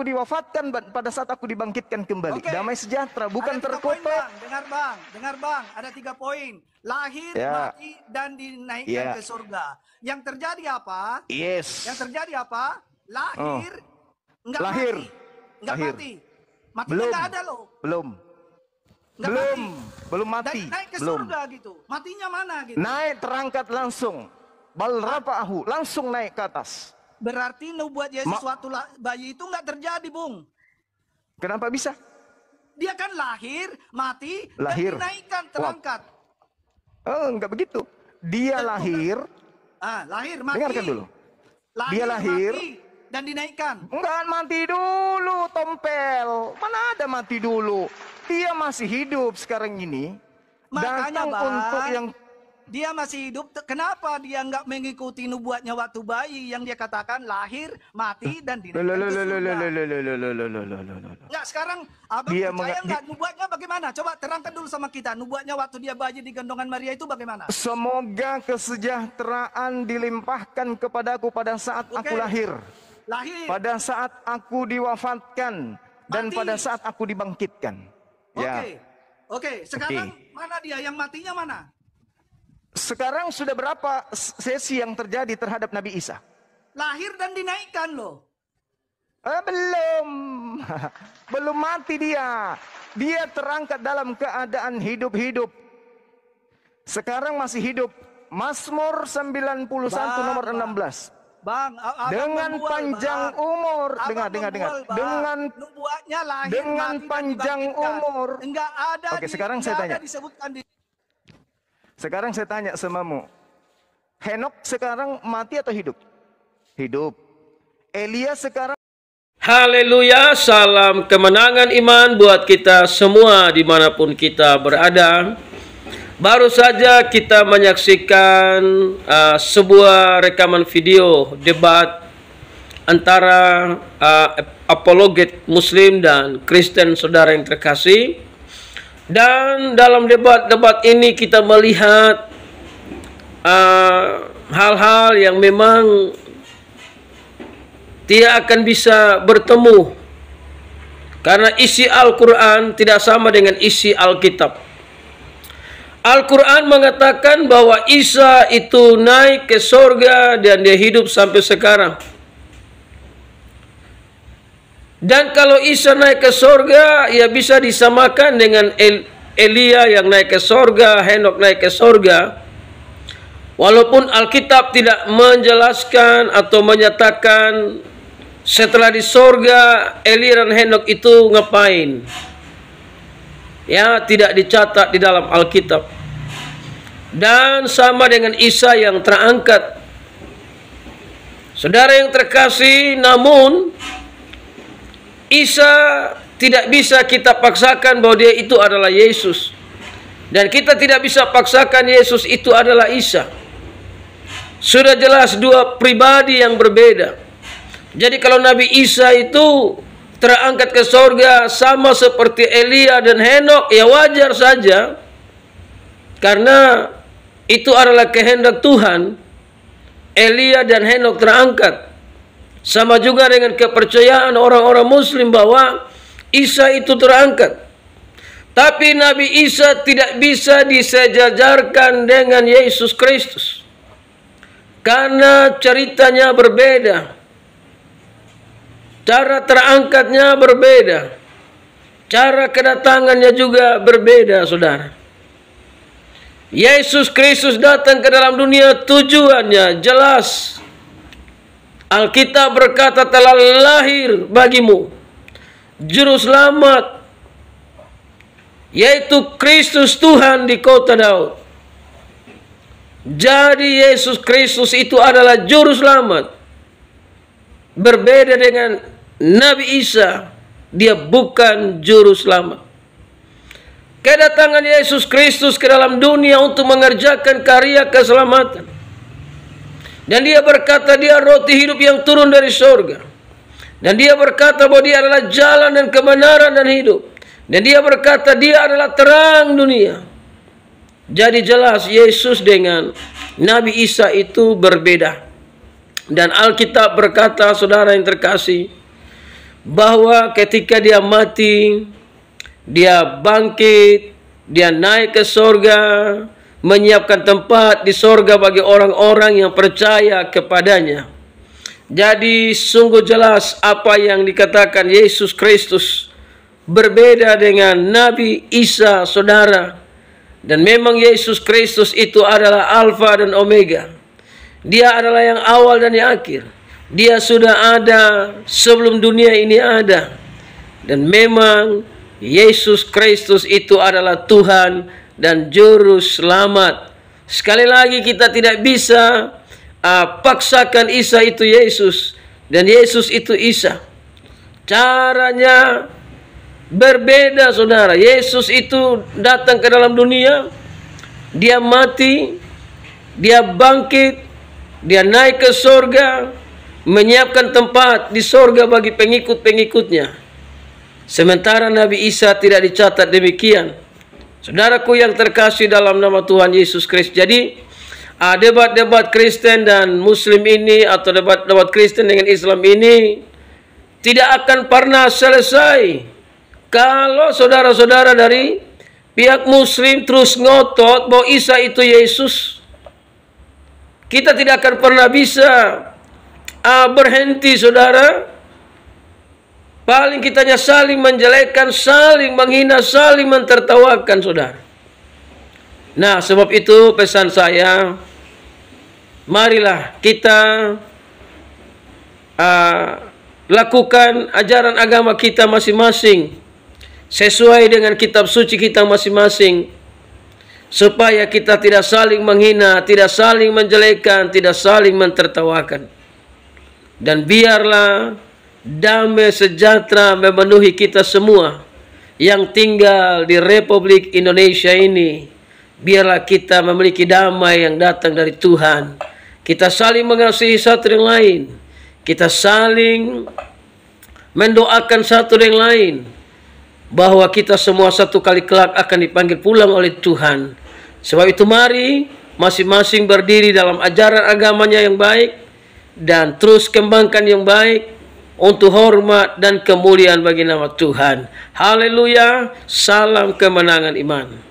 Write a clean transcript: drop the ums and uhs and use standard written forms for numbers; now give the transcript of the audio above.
aku diwafatkan, pada saat aku dibangkitkan kembali. Oke. Damai sejahtera, bukan Ada 3 poin, terkotok. Bang. Dengar bang, ada 3 poin. Lahir, Ya. mati, dan dinaikkan Ya. ke surga. Yang terjadi apa? Yes. Yang terjadi apa? Lahir, enggak Lahir. mati. Enggak Lahir. mati. Matinya Belum. enggak ada loh. Belum. Enggak Belum. mati. Belum mati. Dan naik ke Belum. surga gitu. Matinya mana gitu? Naik terangkat langsung. Bal rafa'ahu, langsung naik ke atas. Berarti nubuat Yesus waktu bayi itu enggak terjadi, Bung. Kenapa bisa? Dia kan lahir, mati, Lahir. dan dinaikkan, terangkat. Oh, enggak begitu. Dia lahir. Lahir, mati. Dengarkan dulu. Lahir, Dia lahir. mati, dan dinaikkan. Enggak mati dulu, Tompel. Mana ada mati dulu? Dia masih hidup sekarang ini. Makanya, Datang Bang, untuk yang dia masih hidup. Kenapa dia nggak mengikuti nubuatnya waktu bayi yang dia katakan lahir, mati, dan dinaikkan ke surga? Nggak, sekarang abang Dia percaya nggak nubuatnya bagaimana? Coba terangkan dulu sama kita. Nubuatnya waktu dia bayi di gendongan Maria itu bagaimana? Semoga kesejahteraan dilimpahkan kepadaku pada saat aku lahir. Lahir. Pada saat aku diwafatkan. Dan Mati. pada saat aku dibangkitkan. Ya. Oke. Sekarang mana dia? Yang matinya mana? Sekarang sudah berapa sesi yang terjadi terhadap Nabi Isa? Lahir dan dinaikkan loh. Belum. Belum mati dia. Dia terangkat dalam keadaan hidup-hidup. Sekarang masih hidup. Mazmur 91 nomor 16. Bang, dengan panjang umur, dengar. Dengan nubuatnya lahir, dengan mati, panjang dan umur. Enggak ada. Oke, sekarang saya tanya. Disebutkan di... Sekarang saya tanya samamu. Henok sekarang mati atau hidup? Hidup. Elia sekarang. Haleluya, salam kemenangan iman buat kita semua dimanapun kita berada. Baru saja kita menyaksikan sebuah rekaman video debat antara apologet Muslim dan Kristen saudara yang terkasih. Dan dalam debat-debat ini kita melihat hal-hal yang memang tidak akan bisa bertemu. Karena isi Al-Quran tidak sama dengan isi Alkitab. Al-Quran mengatakan bahwa Isa itu naik ke sorga dan dia hidup sampai sekarang. Dan kalau Isa naik ke sorga, ya bisa disamakan dengan Elia yang naik ke sorga, Henok naik ke sorga. Walaupun Alkitab tidak menjelaskan atau menyatakan setelah di sorga Elia dan Henok itu ngapain. Ya, tidak dicatat di dalam Alkitab. Dan sama dengan Isa yang terangkat. Saudara yang terkasih, namun Isa tidak bisa kita paksakan bahwa dia itu adalah Yesus. Dan kita tidak bisa paksakan Yesus itu adalah Isa. Sudah jelas dua pribadi yang berbeda. Jadi kalau Nabi Isa itu terangkat ke sorga sama seperti Elia dan Henok, ya wajar saja. Karena itu adalah kehendak Tuhan. Elia dan Henok terangkat. Sama juga dengan kepercayaan orang-orang Muslim bahwa Isa itu terangkat. Tapi Nabi Isa tidak bisa disejajarkan dengan Yesus Kristus. Karena ceritanya berbeda. Cara terangkatnya berbeda. Cara kedatangannya juga berbeda, saudara. Yesus Kristus datang ke dalam dunia tujuannya jelas. Alkitab berkata telah lahir bagimu Juru Selamat, yaitu Kristus Tuhan di kota Daud. Jadi Yesus Kristus itu adalah Juru Selamat. Berbeda dengan Nabi Isa, dia bukan Juru Selamat. Kedatangan Yesus Kristus ke dalam dunia untuk mengerjakan karya keselamatan. Dan dia berkata dia roti hidup yang turun dari surga. Dan dia berkata bahwa dia adalah jalan dan kebenaran dan hidup. Dan dia berkata dia adalah terang dunia. Jadi jelas Yesus dengan Nabi Isa itu berbeda. Dan Alkitab berkata, saudara yang terkasih, bahwa ketika dia mati, dia bangkit, dia naik ke sorga, menyiapkan tempat di sorga bagi orang-orang yang percaya kepadanya. Jadi sungguh jelas apa yang dikatakan Yesus Kristus berbeda dengan Nabi Isa, saudara. Dan memang Yesus Kristus itu adalah Alfa dan Omega. Dia adalah yang awal dan yang akhir. Dia sudah ada sebelum dunia ini ada. Dan memang Yesus Kristus itu adalah Tuhan dan Juru Selamat. Sekali lagi kita tidak bisa paksakan Isa itu Yesus dan Yesus itu Isa. Caranya berbeda, saudara. Yesus itu datang ke dalam dunia, dia mati, dia bangkit, dia naik ke sorga, menyiapkan tempat di sorga bagi pengikut-pengikutnya. Sementara Nabi Isa tidak dicatat demikian. Saudaraku yang terkasih dalam nama Tuhan Yesus Kristus. Jadi debat-debat Kristen dan Muslim ini, atau debat-debat Kristen dengan Islam ini tidak akan pernah selesai kalau saudara-saudara dari pihak Muslim terus ngotot bahwa Isa itu Yesus. Kita tidak akan pernah bisa berhenti, saudara. Paling kitanya saling menjelekkan, saling menghina, saling mentertawakan, saudara. Nah, sebab itu pesan saya, marilah kita lakukan ajaran agama kita masing-masing sesuai dengan kitab suci kita masing-masing, supaya kita tidak saling menghina, tidak saling menjelekkan, tidak saling mentertawakan. Dan biarlah damai sejahtera memenuhi kita semua yang tinggal di Republik Indonesia ini. Biarlah kita memiliki damai yang datang dari Tuhan. Kita saling mengasihi satu yang lain. Kita saling mendoakan satu yang lain, bahwa kita semua satu kali kelak akan dipanggil pulang oleh Tuhan. Sebab itu mari masing-masing berdiri dalam ajaran agamanya yang baik, dan terus kembangkan yang baik untuk hormat dan kemuliaan bagi nama Tuhan. Haleluya. Salam kemenangan iman.